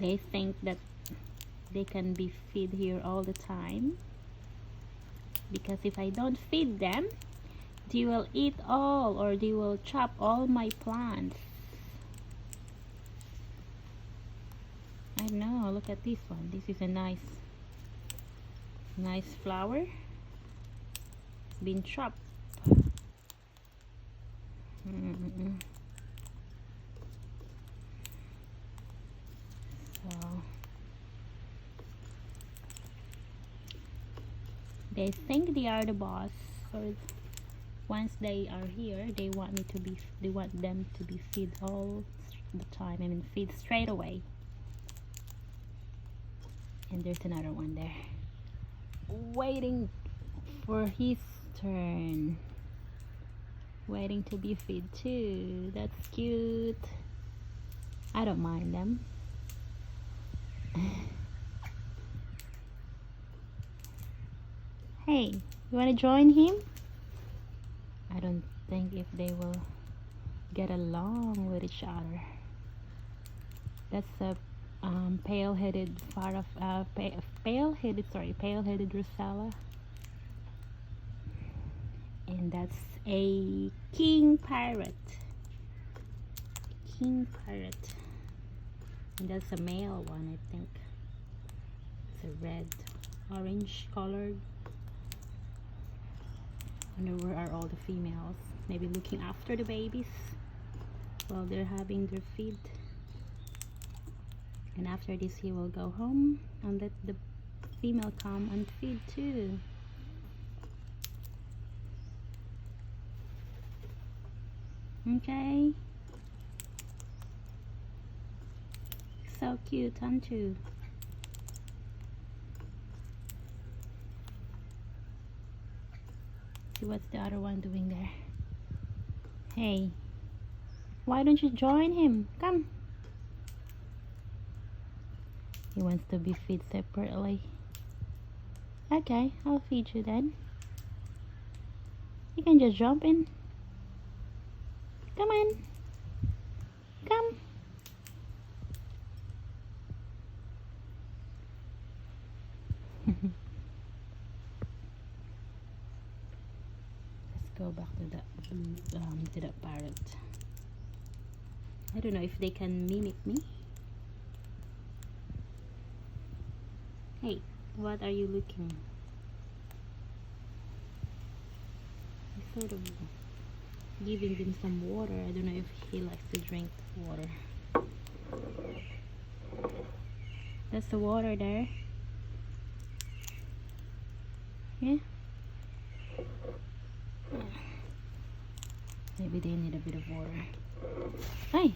They think that they can be fed here all the time, because if I don't feed them, they will eat all, or they will chop all my plants. I know, look at this one. This is a nice flower. It's been chopped. So they think they are the boss, or once they are here, they want them to be fed all the time. I mean, feed straight away. And there's another one there, waiting for his turn, waiting to be fed too. That's cute. I don't mind them. Hey, you want to join him? I don't think if they will get along with each other. That's a pale-headed Rosella, and that's a king parrot. And that's a male one, I think. It's a red, orange colored. Wonder where are all the females? Maybe looking after the babies while they're having their feed. And after this, he will go home and let the female come and feed too. Okay. So cute, aren't you? See what's the other one doing there. Hey, why don't you join him? Come. He wants to be fed separately. Okay, I'll feed you then. You can just jump in. Come on. Come. Let's go back to that parrot. I don't know if they can mimic me. Hey, what are you looking? I'm sort of giving him some water. I don't know if he likes to drink water. That's the water there. Yeah. Maybe they need a bit of water. Hey,